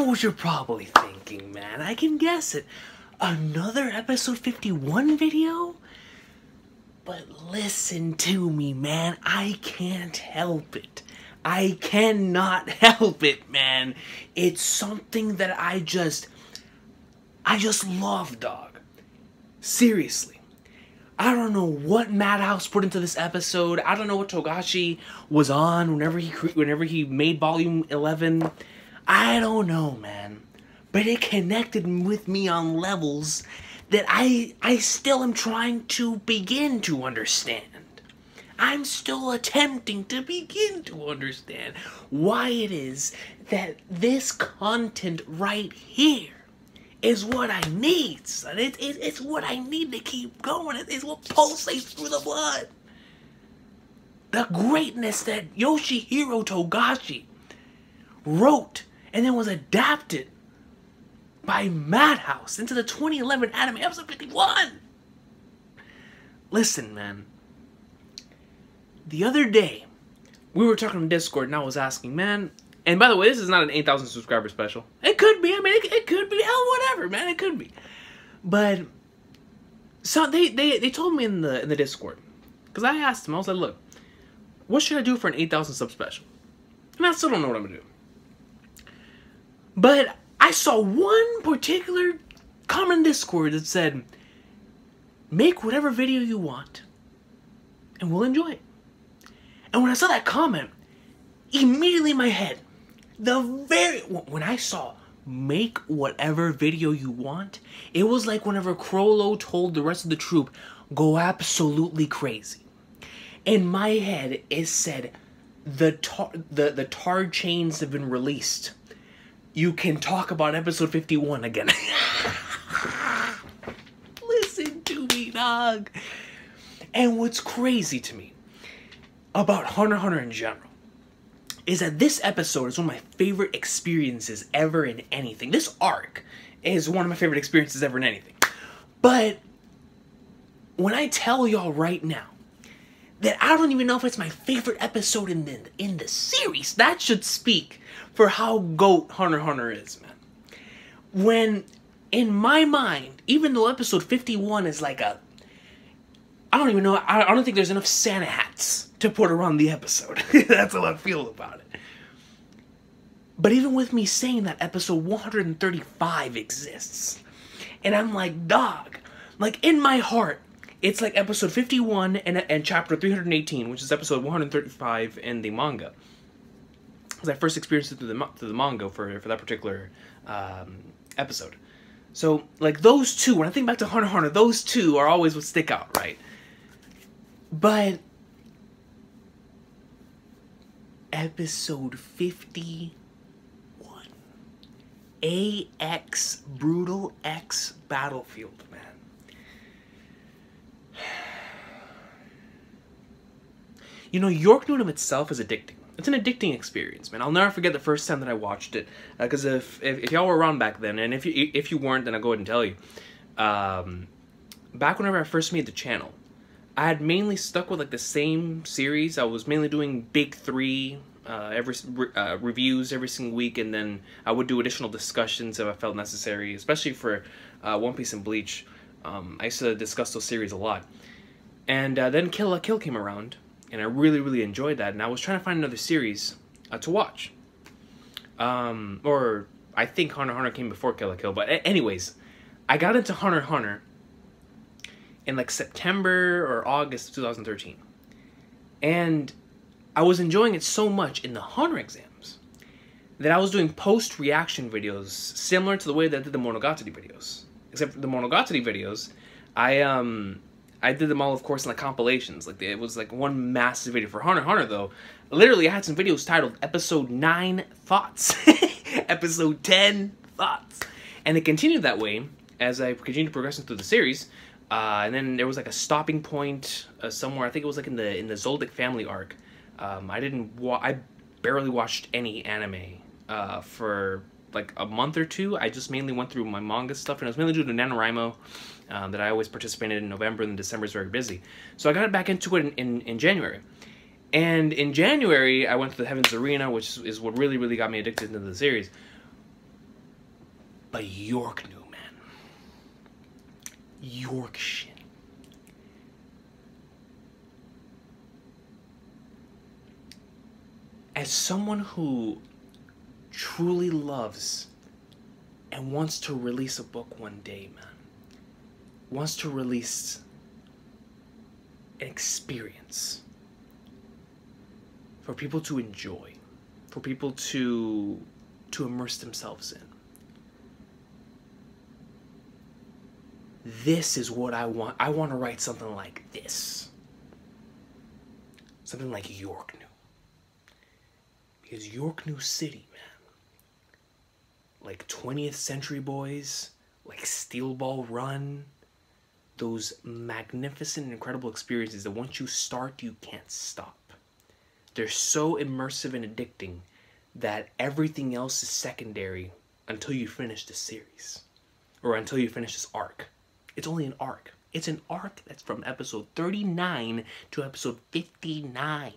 what you're probably thinking, man. I can guess it. Another episode 51 video? But listen to me, man. I can't help it. I cannot help it, man. It's something that I just love, dog. Seriously. I don't know what Madhouse put into this episode. I don't know what Togashi was on whenever he made volume 11. I don't know, man. But it connected with me on levels that I still am trying to begin to understand. I'm still attempting to begin to understand why it is that this content right here is what I need, son. It's what I need to keep going. It's what pulsates through the blood. The greatness that Yoshihiro Togashi wrote and then was adapted by Madhouse into the 2011 anime episode 51. Listen, man. The other day, we were talking on Discord and I was asking, man, and by the way, this is not an 8,000 subscriber special. It could be. I mean, it could be. Hell, whatever, man. It could be. But so they told me in the Discord, because I asked them, I was like, look, what should I do for an 8,000 sub special? And I still don't know what I'm gonna do. But I saw one particular comment in Discord that said, make whatever video you want, and we'll enjoy it. And when I saw that comment, immediately in my head, when I saw make whatever video you want, it was like whenever Crollo told the rest of the troop, go absolutely crazy. In my head, it said, the tar chains have been released. You can talk about episode 51 again. Listen to me, dog. And what's crazy to me about Hunter x Hunter in general is that this episode is one of my favorite experiences ever in anything. This arc is one of my favorite experiences ever in anything. But when I tell y'all right now that I don't even know if it's my favorite episode in the series, that should speak for how GOAT Hunter x Hunter is, man. When, in my mind, even though episode 51 is like a, I don't even know, I don't think there's enough Santa hats to put around the episode. That's how I feel about it. But even with me saying that, episode 135 exists. And I'm like, dog, like in my heart, it's like episode 51 and chapter 318, which is episode 135 in the manga. Because I first experienced it through the manga for that particular episode. So, like, those two, when I think back to Hunter x Hunter, those two are always what stick out, right? But episode 51, AX, Brutal X Battlefield, man. You know, Yorknew in itself is addicting. It's an addicting experience, man. I'll never forget the first time that I watched it, because if y'all were around back then, and if you weren't, then I'll go ahead and tell you. Back whenever I first made the channel, I had mainly stuck with like the same series. I was mainly doing big three reviews every single week, and then I would do additional discussions if I felt necessary, especially for One Piece and Bleach. I used to discuss those series a lot. And then Kill la Kill came around, and I really, really enjoyed that, and I was trying to find another series to watch. Or I think Hunter x Hunter came before Kill la Kill, but anyways, I got into Hunter x Hunter in like September or August of 2013. And I was enjoying it so much in the Hunter exams that I was doing post-reaction videos similar to the way that I did the Monogatari videos. Except for the Monogatari videos, I did them all, of course, in like compilations. Like it was like one massive video. For Hunter x Hunter, though, literally I had some videos titled Episode 9 Thoughts, Episode 10 Thoughts, and it continued that way as I continued progressing through the series. And then there was like a stopping point somewhere. I think it was like in the Zoldyck family arc. I barely watched any anime for like a month or two. I just mainly went through my manga stuff, and I was mainly doing the NaNoWriMo that I always participated in November, and December is very busy. So I got back into it in January. And in January, I went to the Heaven's Arena, which is what really, really got me addicted into the series. But Yorknew, man. Yorkshire. As someone who truly loves and wants to release a book one day, man, wants to release an experience for people to enjoy, for people to immerse themselves in. This is what I want. I want to write something like this. Something like Yorknew. Because Yorknew City, man, like 20th Century Boys, like Steel Ball Run, those magnificent and incredible experiences that once you start, you can't stop. They're so immersive and addicting that everything else is secondary until you finish the series. Or until you finish this arc. It's only an arc. It's an arc that's from episode 39 to episode 59.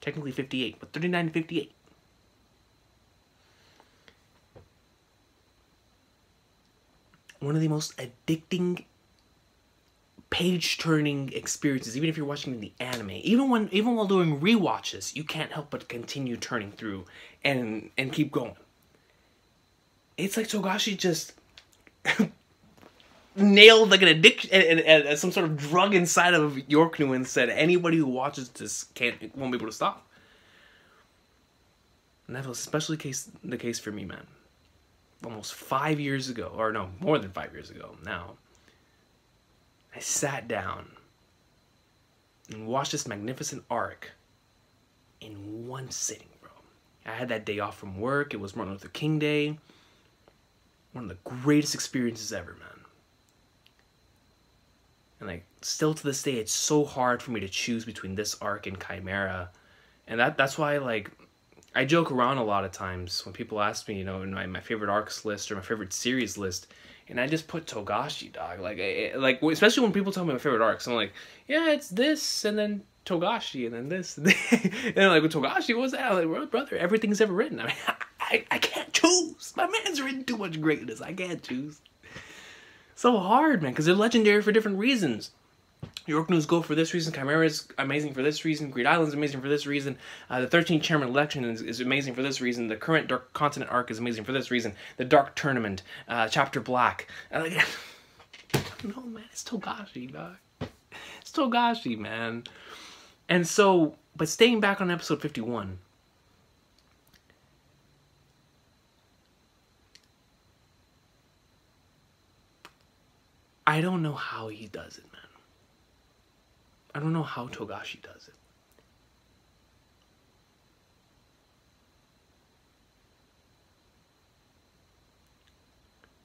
Technically 58, but 39 to 58. One of the most addicting, page-turning experiences, even if you're watching the anime. Even while doing rewatches, you can't help but continue turning through and keep going. It's like Togashi just nailed like an addiction and some sort of drug inside of Yorknew and said anybody who watches this won't be able to stop. And that was especially the case for me, man. Almost 5 years ago, or no, more than 5 years ago now, I sat down and watched this magnificent arc in one sitting, bro. I had that day off from work. It was Martin Luther King Day. One of the greatest experiences ever, man. And like, still to this day, it's so hard for me to choose between this arc and Chimera. And that's why, like, I joke around a lot of times when people ask me, you know, in my favorite arcs list or my favorite series list, and I just put Togashi, dog. Like especially when people tell me my favorite arcs, I'm like, yeah, it's this, and then Togashi, and then this, and then like, with Togashi, what was that? I'm like, well, brother, everything's ever written. I mean, I can't choose. My man's written too much greatness. I can't choose. So hard, man, because they're legendary for different reasons. Yorknews go for this reason, Chimera is amazing for this reason, Great Island's amazing for this reason, the 13th Chairman election is amazing for this reason, the current Dark Continent arc is amazing for this reason, the Dark Tournament, Chapter Black. I don't know, man, it's Togashi, dog. It's Togashi, man. And so, but staying back on episode 51, I don't know how he does it, man. I don't know how Togashi does it.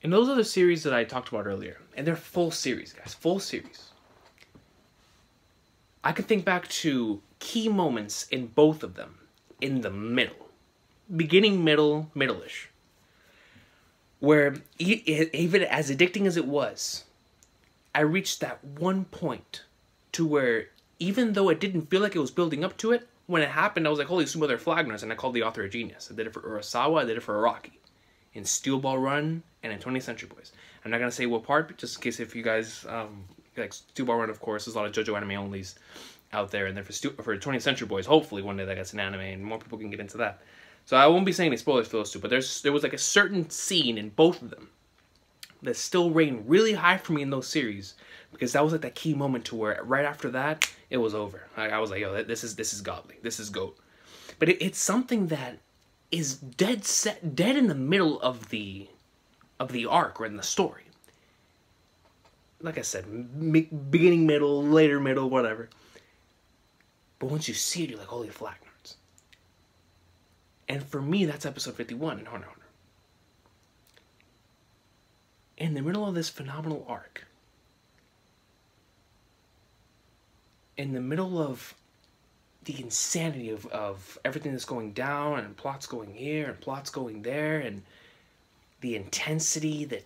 In those other series that I talked about earlier, and they're full series, guys, full series, I can think back to key moments in both of them in the middle. Beginning, middle, middle-ish. Where, even as addicting as it was, I reached that one point to where, even though it didn't feel like it was building up to it, when it happened, I was like, holy super, they're flagners, and I called the author a genius. I did it for Urasawa, I did it for Araki, in Steel Ball Run, and in 20th Century Boys. I'm not going to say what part, but just in case if you guys, like Steel Ball Run, of course, there's a lot of JoJo anime onlys out there, and then for 20th Century Boys, hopefully one day that gets an anime, and more people can get into that. So I won't be saying any spoilers for those two, but there was like a certain scene in both of them that still reigned really high for me in those series, because that was like that key moment to where right after that it was over. I was like, yo, this is godly, this is GOAT. But it's something that is dead in the middle of the arc or in the story. Like I said, beginning, middle, later, middle, whatever. But once you see it, you're like, holy flagnards. And for me, that's episode 51 in Hunter x Hunter. In the middle of this phenomenal arc, in the middle of the insanity of everything that's going down, and plots going here, and plots going there, and the intensity, the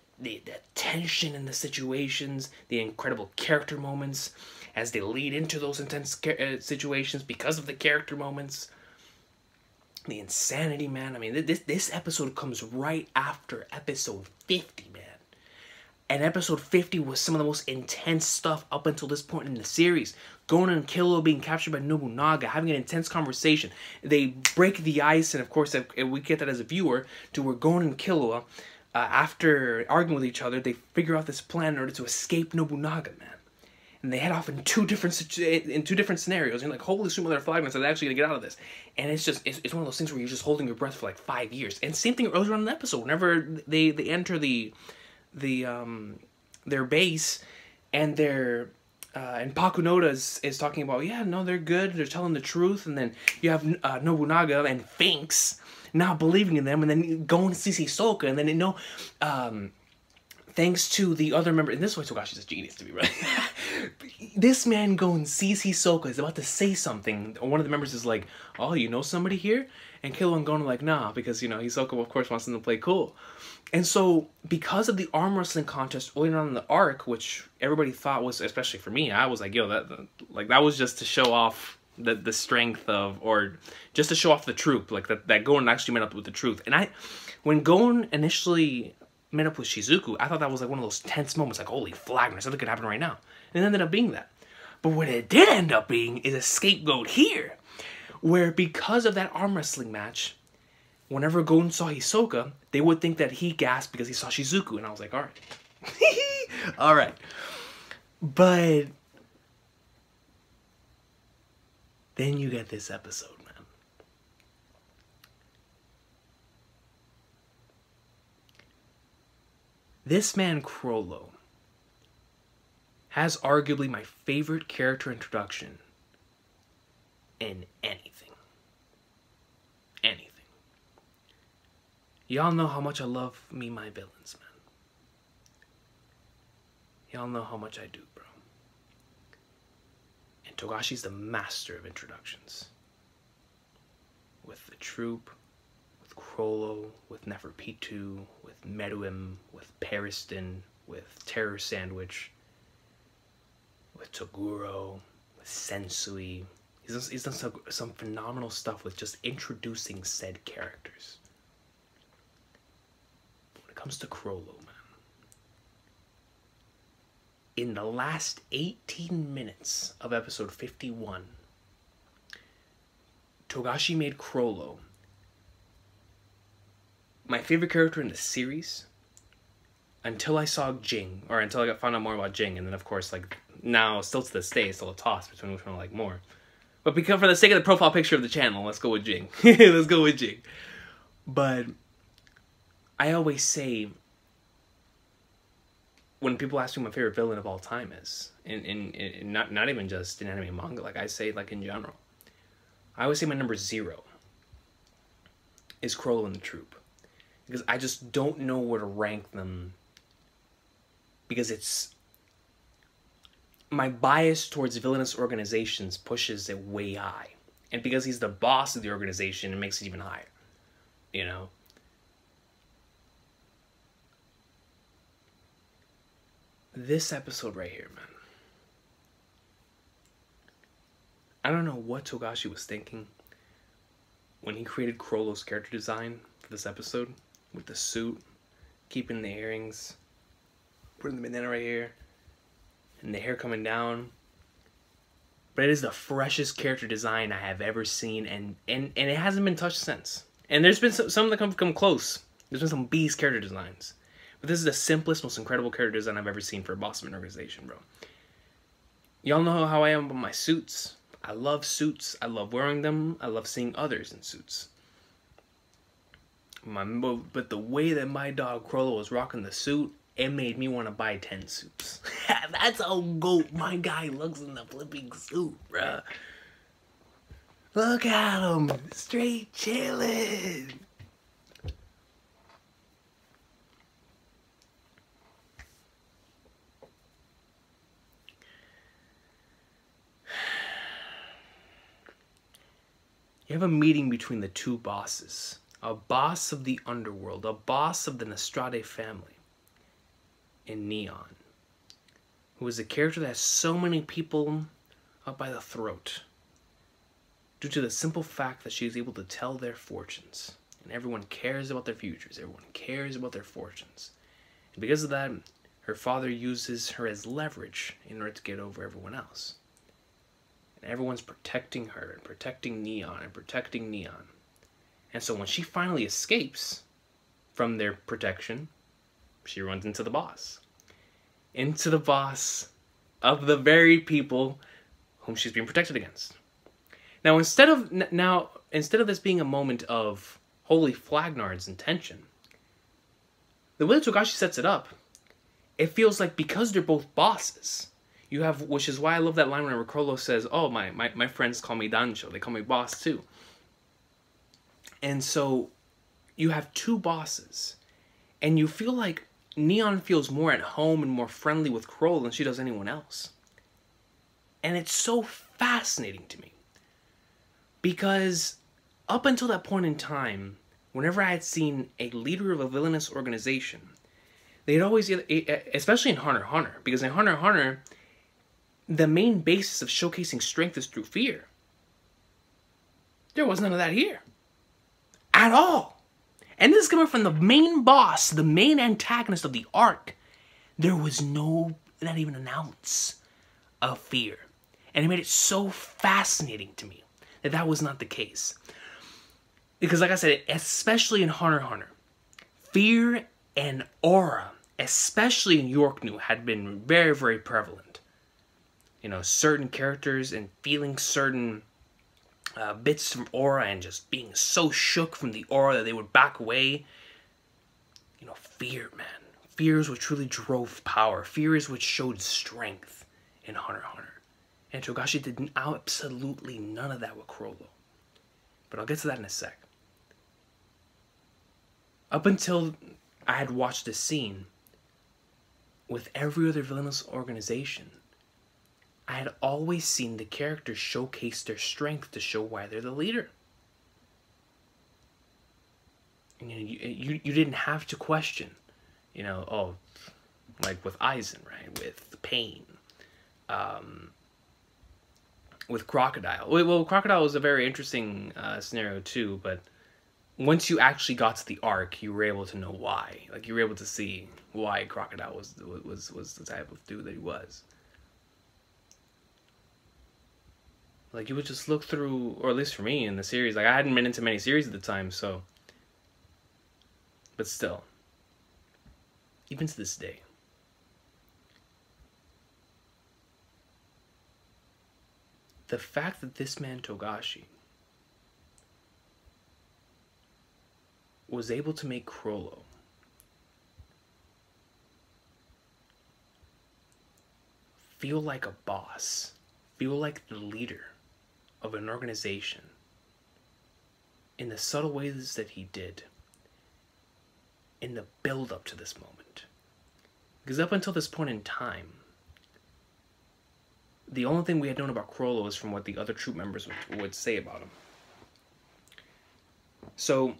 tension in the situations, the incredible character moments as they lead into those intense situations because of the character moments, the insanity, man. I mean, this episode comes right after episode 50, man. And episode 50 was some of the most intense stuff up until this point in the series. Gon and Killua being captured by Nobunaga, having an intense conversation. They break the ice, and of course, we get that as a viewer, to where Gon and Killua, after arguing with each other, they figure out this plan in order to escape Nobunaga, man. And they head off in two different scenarios. And you're like, holy shit, mother flagman, so they're actually gonna get out of this. And it's just, it's one of those things where you're just holding your breath for like 5 years. And same thing earlier on in the episode, whenever they enter their base, and they're and Pakunoda is talking about, yeah, no, they're good, they're telling the truth, and then you have Nobunaga and Finks not believing in them, and then going to see Hisoka, and then thanks to the other member, and this way Togashi's a genius to be right. This man goes and sees Hisoka, is about to say something. One of the members is like, oh, you know somebody here? And Killua and Gon are like, nah, because, Hisoka, of course, wants them to play cool. And so, because of the arm wrestling contest earlier on in the arc, which everybody thought was, especially for me, I was like, yo, that was just to show off the strength of, or just to show off the troop, like that Gon actually met up with the truth. And when Gon initially met up with Shizuku, I thought that was like one of those tense moments, like, holy flagman, something could happen right now. And it ended up being that. But what it did end up being is a scapegoat here, where because of that arm wrestling match, whenever Gon saw Hisoka, they would think that he gasped because he saw Shizuku. And I was like, alright. Alright. But then you get this episode, man. This man, Crollo, has arguably my favorite character introduction in anything. Anything. Y'all know how much I love my villains, man. Y'all know how much I do, bro. And Togashi's the master of introductions. With the troop, with Crollo, with Neferpitu, with Meruem, with Periston, with Terror Sandwich, with Toguro, with Sensui. He's done some phenomenal stuff with just introducing said characters. When it comes to Crollo, man, in the last 18 minutes of episode 51, Togashi made Crollo my favorite character in the series until I saw Jing, or until I found out more about Jing, and then of course, like, now, still to this day, it's still a toss between which one I like more. But because, for the sake of the profile picture of the channel, let's go with Jing. Let's go with Jing. But I always say, when people ask me my favorite villain of all time is, in not even just in anime and manga, like I say, like in general, I always say my number 0 is Crollo and the Troop. Because I just don't know where to rank them. Because it's... my bias towards villainous organizations pushes it way high. And because he's the boss of the organization, it makes it even higher. You know? This episode right here, man. I don't know what Togashi was thinking when he created Crollo's character design for this episode. With the suit, keeping the earrings, putting the bandana right here, and the hair coming down. But it is the freshest character design I have ever seen, and it hasn't been touched since. And there's been some that come close. There's been some beast character designs. But this is the simplest, most incredible character design I've ever seen for a boss of an organization, bro. Y'all know how I am about my suits. I love suits. I love wearing them. I love seeing others in suits. But the way that my dog Crollo was rocking the suit, it made me want to buy 10 suits. That's how GOAT my guy looks in the flipping suit, bruh. Look at him, straight chilling. You have a meeting between the two bosses. A boss of the underworld, a boss of the Nostrade family in Neon, who is a character that has so many people up by the throat due to the simple fact that she is able to tell their fortunes. And everyone cares about their futures. Everyone cares about their fortunes. And because of that, her father uses her as leverage in order to get over everyone else. And everyone's protecting her and protecting Neon and protecting Neon. And so when she finally escapes from their protection, she runs into the boss. Into the boss of the very people whom she's being protected against. Now, instead of this being a moment of holy flagnards and tension, the way that Togashi sets it up, it feels like because they're both bosses, you have, which is why I love that line whenever Chrollo says, "Oh, my friends call me Dancho, they call me boss too." And so you have two bosses, and you feel like Neon feels more at home and more friendly with Chrollo than she does anyone else. And it's so fascinating to me. Because up until that point in time, whenever I had seen a leader of a villainous organization, they'd always, especially in Hunter x Hunter, because in Hunter x Hunter, the main basis of showcasing strength is through fear. There was none of that here. At all. And this is coming from the main boss, the main antagonist of the arc. There was not even an ounce of fear. And it made it so fascinating to me that that was not the case. Because like I said, especially in Hunter x Hunter, fear and aura, especially in Yorknew, had been very, very prevalent. You know, certain characters and feeling certain bits from aura and just being so shook from the aura that they would back away. You know, fear, man. Fear is what truly drove power. Fear is what showed strength in Hunter x Hunter. And Togashi did absolutely none of that with Chrollo. But I'll get to that in a sec. Up until I had watched this scene, with every other villainous organization, I had always seen the characters showcase their strength to show why they're the leader. And, you didn't have to question, like with Aizen, right? With Pain. With Crocodile. Well, Crocodile was a very interesting scenario too, but once you actually got to the arc, you were able to know why. Like, you were able to see why Crocodile was the type of dude that he was. Like, you would just look through, or at least for me in the series, like, I hadn't been into many series at the time, so. But still. Even to this day. The fact that this man, Togashi, was able to make Chrollo feel like a boss, feel like the leader of an organization in the subtle ways that he did in the build-up to this moment. Because up until this point in time, the only thing we had known about Chrollo was from what the other troop members would say about him. So,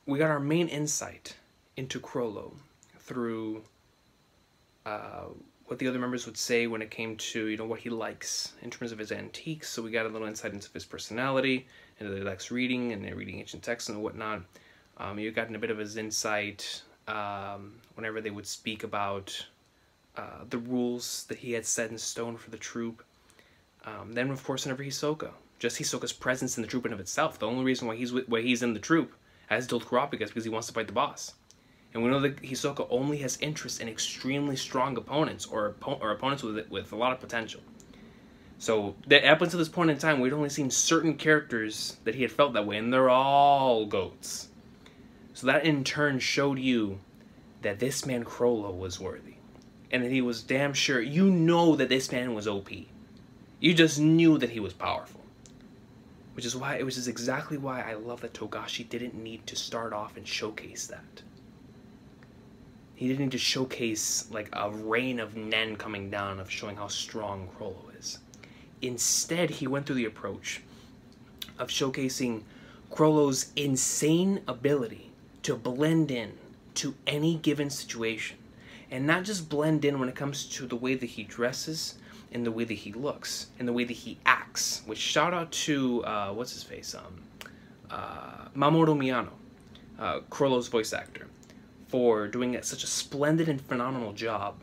we got our main insight into Chrollo through what the other members would say when it came to, what he likes in terms of his antiques. So we got a little insight into his personality, and that he likes reading, and reading ancient texts and whatnot. You got a bit of his insight whenever they would speak about the rules that he had set in stone for the troop. Then, of course, whenever Hisoka. Just Hisoka's presence in the troop in of itself. The only reason why he's in the troop, as told Kurapika, is because he wants to fight the boss. And we know that Hisoka only has interest in extremely strong opponents, or opponents with a lot of potential. So, up until this point in time, we'd only seen certain characters that he had felt that way, and they're all goats. So that in turn showed you that this man Chrollo was worthy. And that he was damn sure, that this man was OP. You just knew that he was powerful. Which is exactly why I love that Togashi didn't need to start off and showcase that. He didn't need to showcase like a rain of nen coming down of showing how strong Chrollo is. Instead, he went through the approach of showcasing Chrollo's insane ability to blend in to any given situation. And not just blend in when it comes to the way that he dresses, and the way that he looks, and the way that he acts. X, which shout out to, what's his face? Mamoru Miyano, Chrollo's voice actor, for doing such a splendid and phenomenal job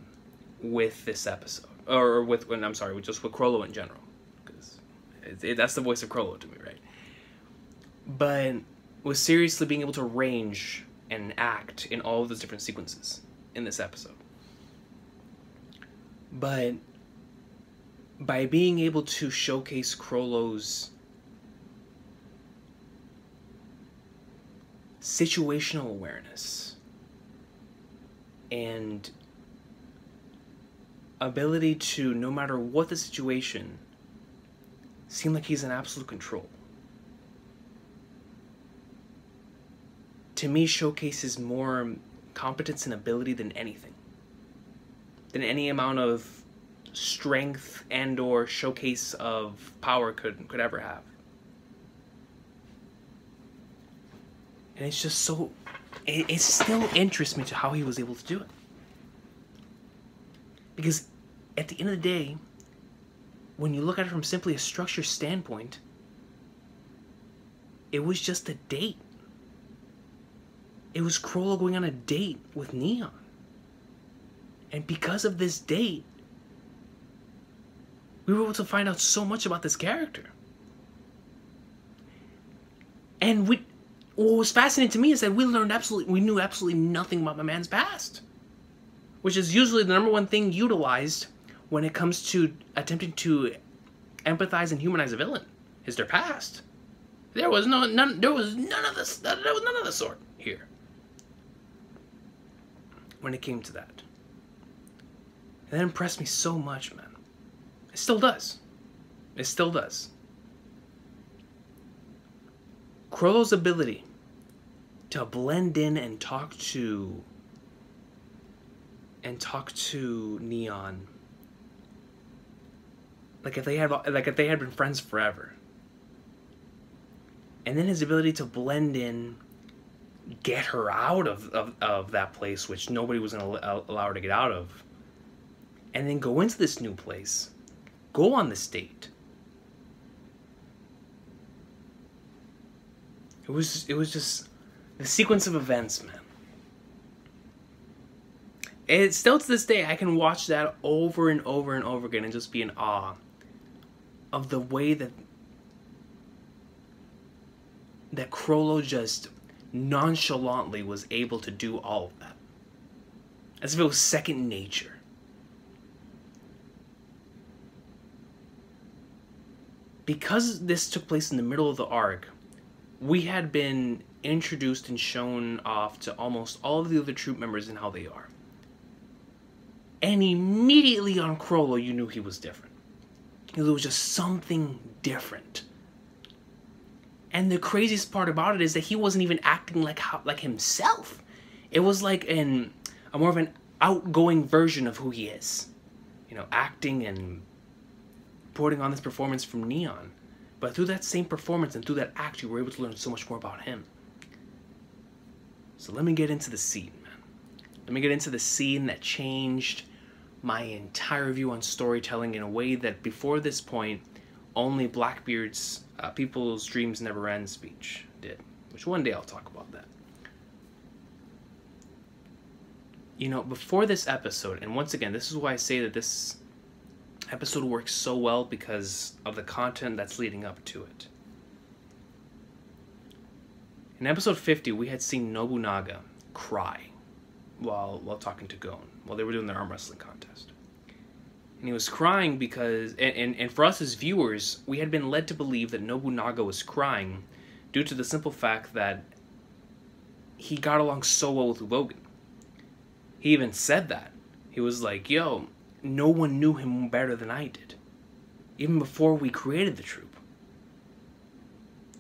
with this episode. Or with Chrollo in general. Because that's the voice of Chrollo to me, right? But was seriously being able to range and act in all of those different sequences in this episode. But by being able to showcase Chrollo's situational awareness and ability to, no matter what the situation, seem like he's in absolute control, to me showcases more competence and ability than anything. Than any amount of strength and or showcase of power could ever have. And it's just so... It still interests me to how he was able to do it. Because at the end of the day, when you look at it from simply a structure standpoint, it was just a date. It was Chrollo going on a date with Neon. And because of this date, we were able to find out so much about this character. And what was fascinating to me is that we knew absolutely nothing about my man's past. Which is usually the number one thing utilized when it comes to attempting to empathize and humanize a villain, is their past. There was none of the sort here. When it came to that. And that impressed me so much, man. It still does. It still does. Chrollo's ability to blend in and talk to Neon like if they had been friends forever. And then his ability to blend in, get her out of that place which nobody was going to allow her to get out of, and then go into this new place, go on this date. It was just the sequence of events, man. And still to this day, I can watch that over and over and over again and just be in awe of the way that Chrollo just nonchalantly was able to do all of that. As if it was second nature. Because this took place in the middle of the arc, we had been introduced and shown off to almost all of the other troop members and how they are. And immediately on Chrollo, you knew he was different. There was just something different. And the craziest part about it is that he wasn't even acting like himself. It was like a more of an outgoing version of who he is. You know, acting and putting on this performance from Neon. But through that same performance and through that act, you were able to learn so much more about him. So let me get into the scene, man. Let me get into the scene that changed my entire view on storytelling in a way that before this point, only Blackbeard's People's Dreams Never End speech did. Which one day I'll talk about that. You know, before this episode, and once again, this is why I say that this episode works so well because of the content that's leading up to it. In episode 50, we had seen Nobunaga cry while talking to Gon, while they were doing their arm wrestling contest. And he was crying because, and for us as viewers, we had been led to believe that Nobunaga was crying due to the simple fact that he got along so well with Logan. He even said that. He was like, yo, no one knew him better than I did. Even before we created the troop.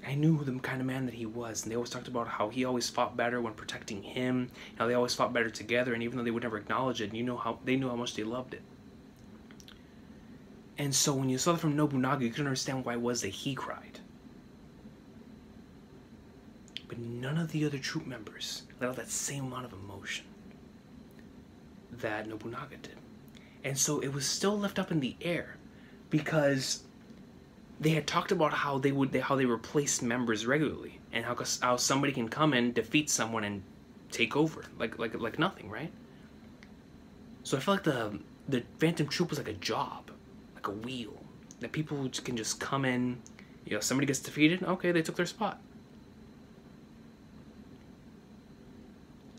I knew the kind of man that he was. And they always talked about how he always fought better when protecting him. How they always fought better together. And even though they would never acknowledge it, they knew how much they loved it. And so when you saw that from Nobunaga, you couldn't understand why it was that he cried. But none of the other troop members let out that same amount of emotion that Nobunaga did. And so it was still left up in the air because they had talked about how they replace members regularly, and how somebody can come in, defeat someone, and take over like nothing, right? So I feel like the Phantom Troop was like a job, like a wheel that people can just come in. You know, somebody gets defeated, okay, they took their spot.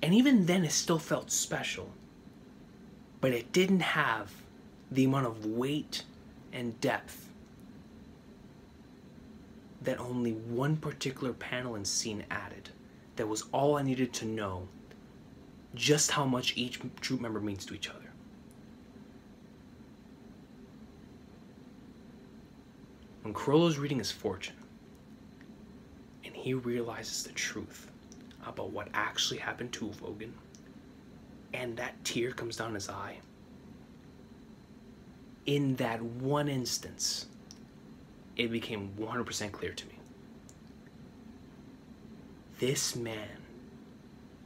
And even then, it still felt special, but it didn't have the amount of weight and depth that only one particular panel and scene added. That was all I needed to know just how much each troop member means to each other. When Chrollo's reading his fortune, and he realizes the truth about what actually happened to Vogan, and that tear comes down his eye, in that one instance, it became 100% clear to me. This man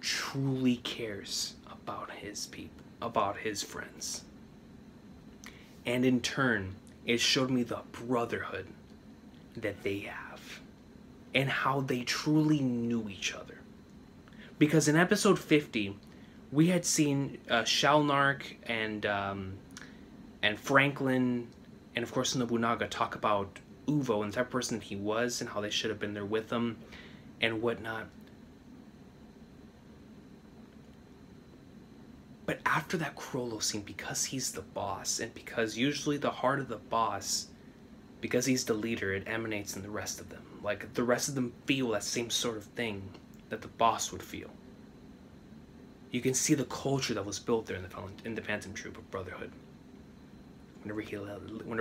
truly cares about his people, about his friends. And in turn, it showed me the brotherhood that they have and how they truly knew each other. Because in episode 50, we had seen Shalnark and Franklin and of course Nobunaga talk about Uvo and the type of person that he was and how they should have been there with him and whatnot. But after that Chrollo scene, because he's the boss, and because usually the heart of the boss, because he's the leader, it emanates in the rest of them. Like, the rest of them feel that same sort of thing that the boss would feel. You can see the culture that was built there in the Phantom Troop of Brotherhood. Whenever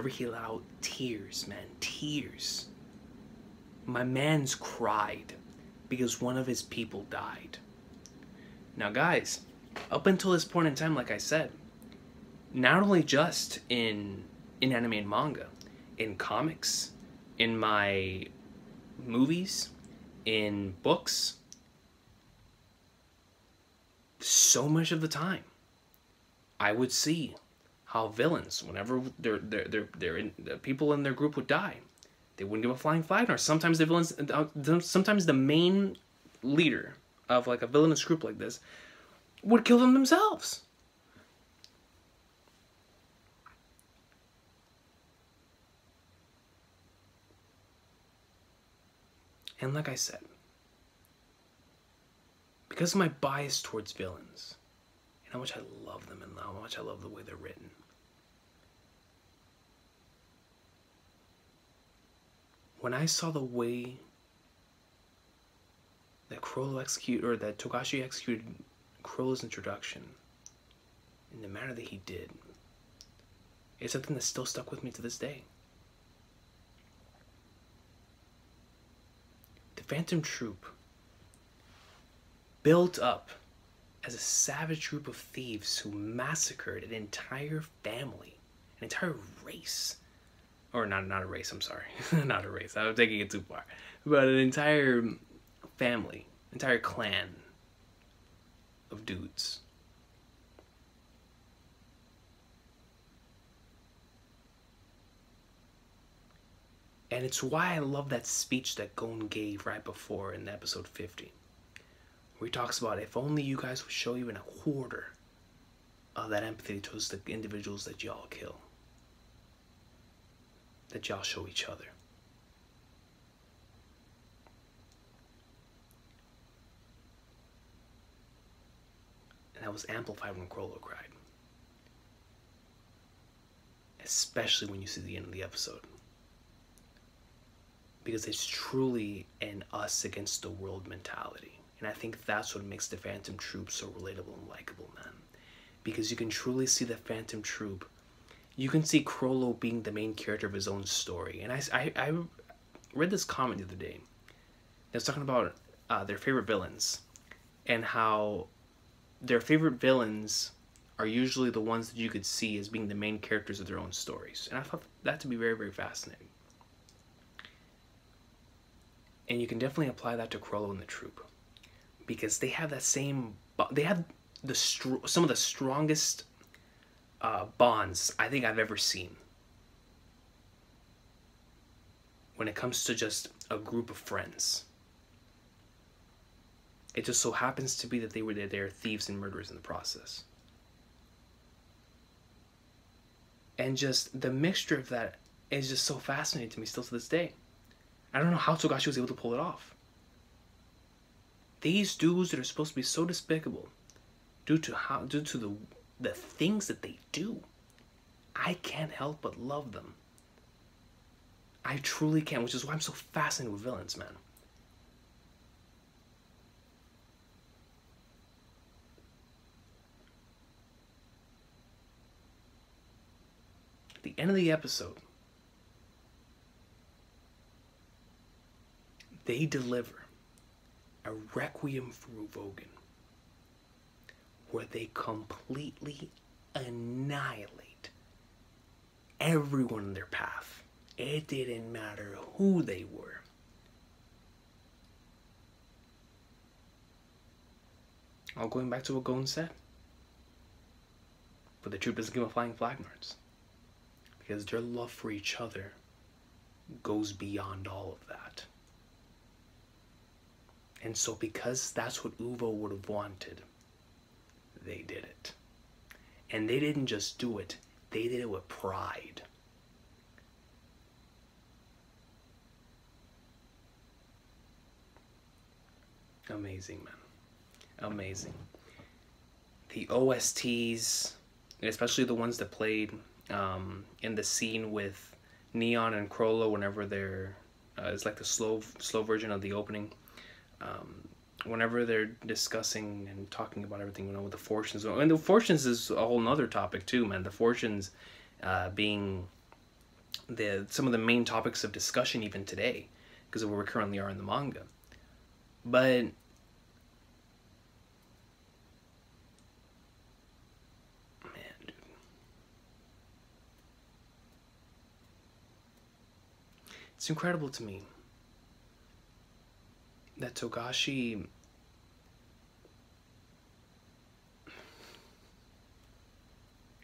he let out tears, man, tears. My man's cried because one of his people died. Now, guys, up until this point in time, like I said, not only just in anime and manga, in comics, in my movies, in books, so much of the time, I would see how villains, whenever the people in their group would die, they wouldn't give a flying flag. Or sometimes the villains, sometimes the main leader of like a villainous group like this would kill them themselves. And like I said, because of my bias towards villains, and how much I love them and how much I love the way they're written, when I saw the way that that Togashi executed Chrollo's introduction in the manner that he did, it's something that still stuck with me to this day. The Phantom Troop built up as a savage group of thieves who massacred an entire family, an entire race. Or not a race, I'm sorry. Not a race, I'm taking it too far. But an entire family, entire clan of dudes. And it's why I love that speech that Gon gave right before in episode 50. Where he talks about, if only you guys would show even a quarter of that empathy towards the individuals that y'all kill. That y'all show each other. And that was amplified when Chrollo cried. Especially when you see the end of the episode. Because it's truly an us against the world mentality. And I think that's what makes the Phantom Troop so relatable and likable, man. Because you can truly see the Phantom Troop. You can see Chrollo being the main character of his own story. And I read this comment the other day. It was talking about their favorite villains. And how their favorite villains are usually the ones that you could see as being the main characters of their own stories. And I thought that to be very, very fascinating. And you can definitely apply that to Chrollo and the Troop. Because they have that same... They have some of the strongest bonds I think I've ever seen. when it comes to just a group of friends. It just so happens to be that they're thieves and murderers in the process. And just the mixture of that is just so fascinating to me still to this day. I don't know how Togashi was able to pull it off. These dudes that are supposed to be so despicable due to the things that they do, I can't help but love them. I truly can, which is why I'm so fascinated with villains, man. At the end of the episode, they deliver a requiem for Vogan, where they completely annihilate everyone in their path. It didn't matter who they were. All going back to what Gon said. But the troop doesn't give a flying flag, nerds. Because their love for each other goes beyond all of that. And so because that's what Uvo would have wanted, they did it. And they didn't just do it, they did it with pride. Amazing, man. Amazing. The OSTs, especially the ones that played in the scene with Neon and Crollo whenever they're, it's like the slow version of the opening. Whenever they're discussing and talking about everything, you know, with the fortunes. And the fortunes is a whole nother topic too, man. The fortunes being some of the main topics of discussion even today, because of where we currently are in the manga. But it's incredible to me that Togashi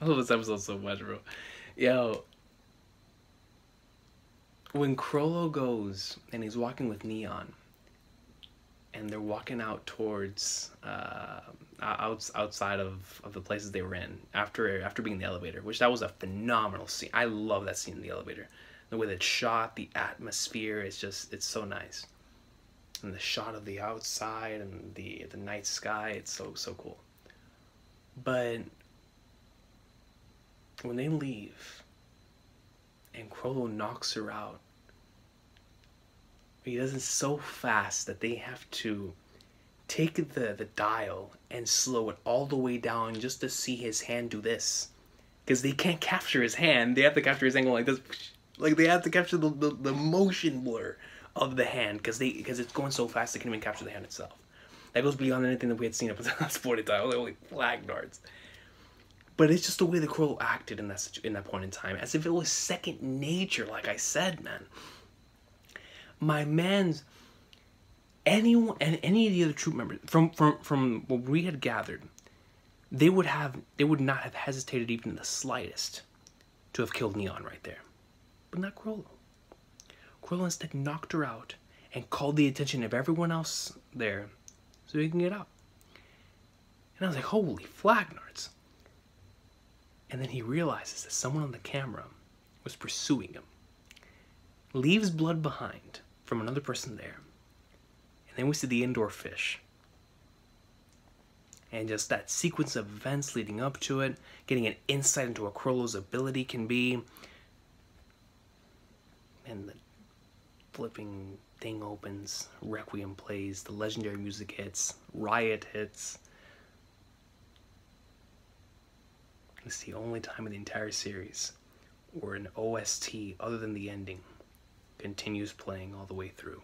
I love this episode so much, bro. Yo, when Crollo goes and he's walking with Neon and they're walking out towards outside of the places they were in after being in the elevator, which that was a phenomenal scene. I love that scene in the elevator. The way that it's shot, the atmosphere, it's so nice. And the shot of the outside and the night sky, it's so cool. But when they leave and Crollo knocks her out, he does it so fast that they have to take the dial and slow it all the way down just to see his hand do this. Because they can't capture his hand. They have to capture his hand going like this. Like they have to capture the motion blur of the hand because it's going so fast they can't even capture the hand itself. That goes beyond anything that we had seen up until that point in time. Only flag darts. But it's just the way the Crollo acted in that point in time, as if it was second nature. Like I said, man, my man's anyone and any of the other troop members from what we had gathered, they would not have hesitated even in the slightest to have killed Neon right there. But not Crollo. Crollo instead knocked her out and called the attention of everyone else there so he can get out. And I was like, holy flagnards. And then he realizes that someone on the camera was pursuing him. Leaves blood behind from another person there. And then we see the indoor fish. And just that sequence of events leading up to it, getting an insight into what Crollo's ability can be. And the flipping thing opens, Requiem plays, the legendary music hits, Riot hits. It's the only time in the entire series where an OST, other than the ending, continues playing all the way through.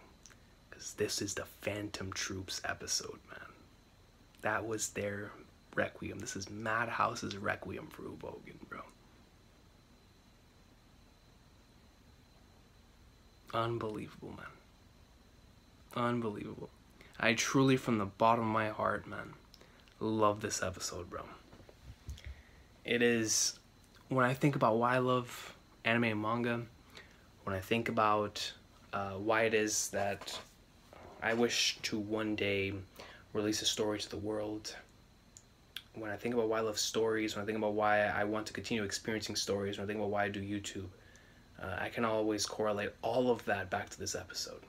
Because this is the Phantom Troops episode, man. That was their Requiem. This is Madhouse's Requiem for Uvogan, bro. Unbelievable, man. Unbelievable. I truly, from the bottom of my heart, man, love this episode, bro. It is, when I think about why I love anime and manga, when I think about why it is that I wish to one day release a story to the world. When I think about why I love stories, when I think about why I want to continue experiencing stories, when I think about why I do YouTube, I can always correlate all of that back to this episode.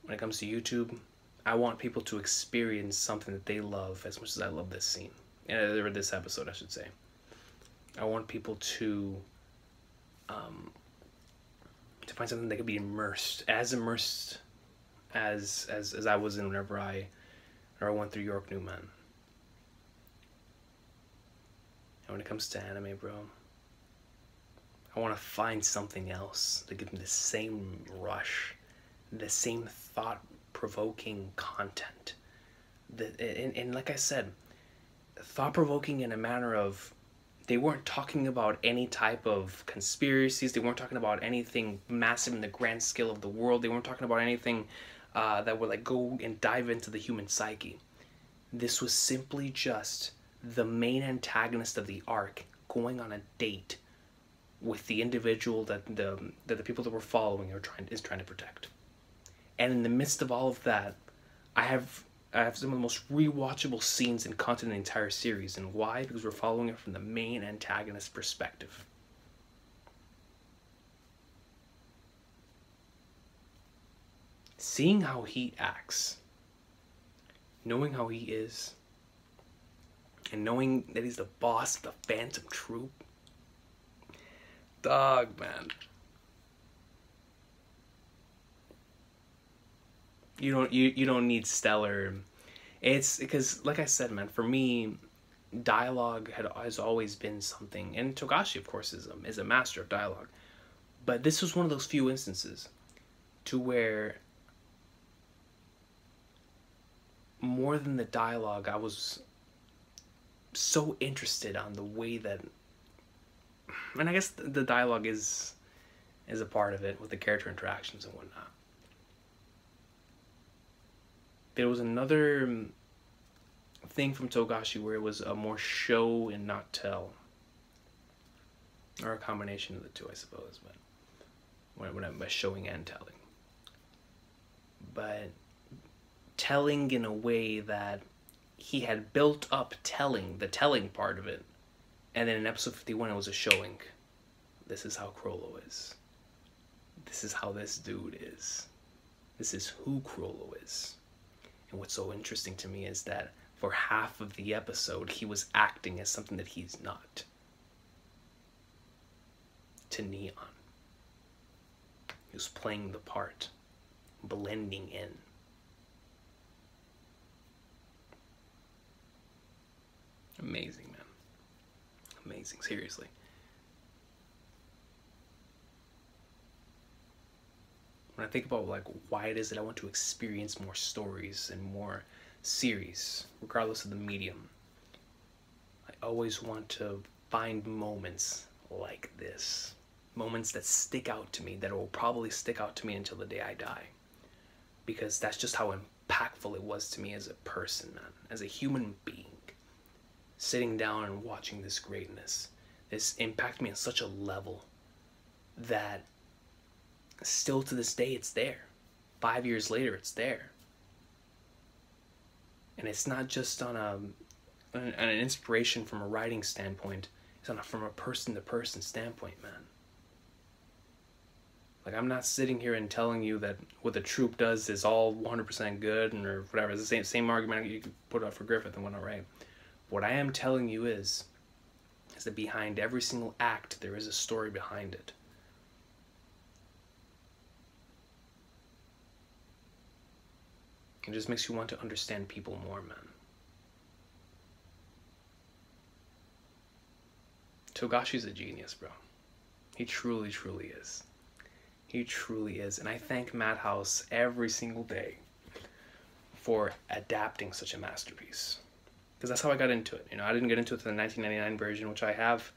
When it comes to YouTube, I want people to experience something that they love as much as I love this scene. Or this episode, I should say. I want people to find something that could be immersed as I was in whenever I went through Yorknew, man. And when it comes to anime, bro, I want to find something else to give me the same rush, the same thought-provoking content. And like I said, thought-provoking in a manner of, they weren't talking about any type of conspiracies. They weren't talking about anything massive in the grand scale of the world. They weren't talking about anything that would like go and dive into the human psyche. This was simply just the main antagonist of the arc going on a date with the individual that the people that we're following is trying to protect. And in the midst of all of that, I have some of the most rewatchable scenes and content in the entire series. And why? Because we're following it from the main antagonist perspective. Seeing how he acts, knowing how he is, and knowing that he's the boss of the Phantom Troop. Dog, man. You don't need stellar. It's because, like I said, man, for me, dialogue has always been something, and Togashi, of course, is a master of dialogue. But this was one of those few instances to where, more than the dialogue, I was so interested on the way that, and I guess the dialogue is a part of it with the character interactions and whatnot. There was another thing from Togashi where it was a more show and not tell, or a combination of the two, I suppose. But when I'm by showing and telling, but telling in a way that he had built up the telling part of it, and then in episode 51 it was a showing. This is how Chrollo is. This is how this dude is. This is who Chrollo is. And what's so interesting to me is that for half of the episode, he was acting as something that he's not. To Neon. He was playing the part, blending in. Amazing, man. Amazing, seriously. When I think about like why it is that I want to experience more stories and more series, regardless of the medium, I always want to find moments like this. Moments that stick out to me, that will probably stick out to me until the day I die. Because that's just how impactful it was to me as a person, man. As a human being. Sitting down and watching this greatness. This impacted me on such a level that still to this day it's there. 5 years later it's there. And it's not just on an inspiration from a writing standpoint. It's from a person-to-person standpoint, man. Like, I'm not sitting here and telling you that what the troop does is all 100% good or whatever. It's the same argument you could put up for Griffith and whatnot, right? What I am telling you is that behind every single act, there is a story behind it. It just makes you want to understand people more, man. Togashi's a genius, bro. He truly, truly is. He truly is. And I thank Madhouse every single day for adapting such a masterpiece. Because that's how I got into it. You know, I didn't get into it in the 1999 version, which I have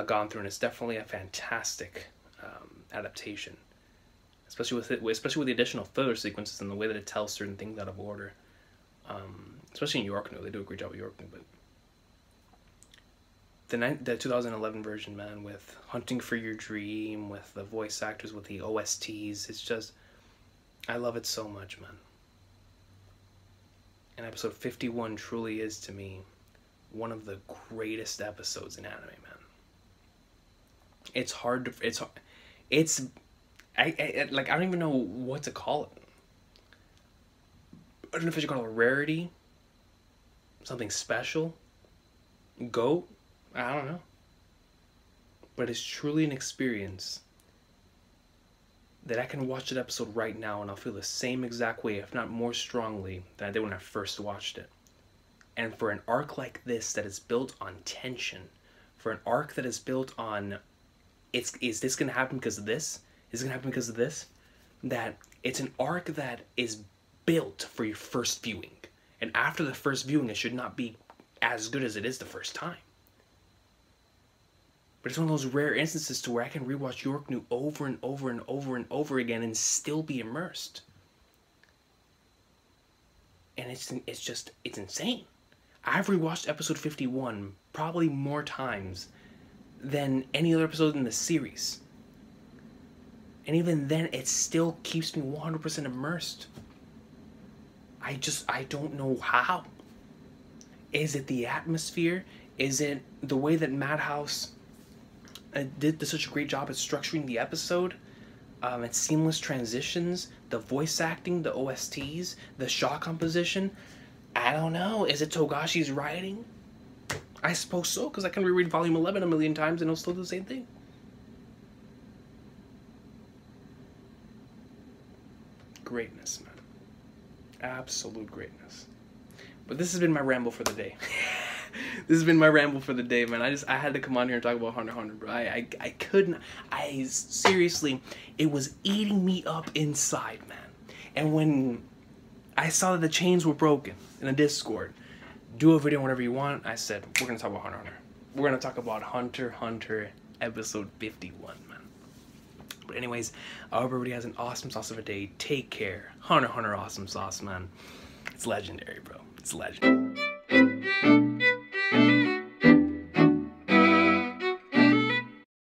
gone through, and it's definitely a fantastic adaptation. Especially with the additional filler sequences and the way that it tells certain things out of order. Especially in Yorknew, they do a great job with Yorknew. But the 2011 version, man, with Hunting for Your Dream, with the voice actors, with the OSTs. It's just, I love it so much, man. And episode 51 truly is, to me, one of the greatest episodes in anime, man. It's hard to, I don't even know what to call it. I don't know if I should call it a rarity, something special, GOAT, I don't know. But it's truly an experience that I can watch that episode right now and I'll feel the same exact way, if not more strongly, than I did when I first watched it. And for an arc like this that is built on tension, for an arc that is built on, is this going to happen because of this? Is it going to happen because of this? That it's an arc that is built for your first viewing. And after the first viewing, it should not be as good as it is the first time. But it's one of those rare instances to where I can rewatch Yorknew over and over and over and over again and still be immersed. And it's insane. I've rewatched episode 51 probably more times than any other episode in the series. And even then, it still keeps me 100% immersed. I don't know how. Is it the atmosphere? Is it the way that Madhouse did such a great job at structuring the episode? Its seamless transitions, the voice acting, the OSTs, the shot composition. I don't know. Is it Togashi's writing? I suppose so, because I can reread Volume 11 a million times and it'll still do the same thing. Greatness, man. Absolute greatness. But this has been my ramble for the day. This has been my ramble for the day, man. I had to come on here and talk about Hunter x Hunter, bro. I couldn't. Seriously, it was eating me up inside, man. And when I saw that the chains were broken in the Discord, do a video whenever you want, I said, we're going to talk about Hunter x Hunter. We're going to talk about Hunter x Hunter episode 51, man. But anyways, I hope everybody has an awesome sauce of a day. Take care. Hunter x Hunter awesome sauce, man. It's legendary, bro. It's legendary.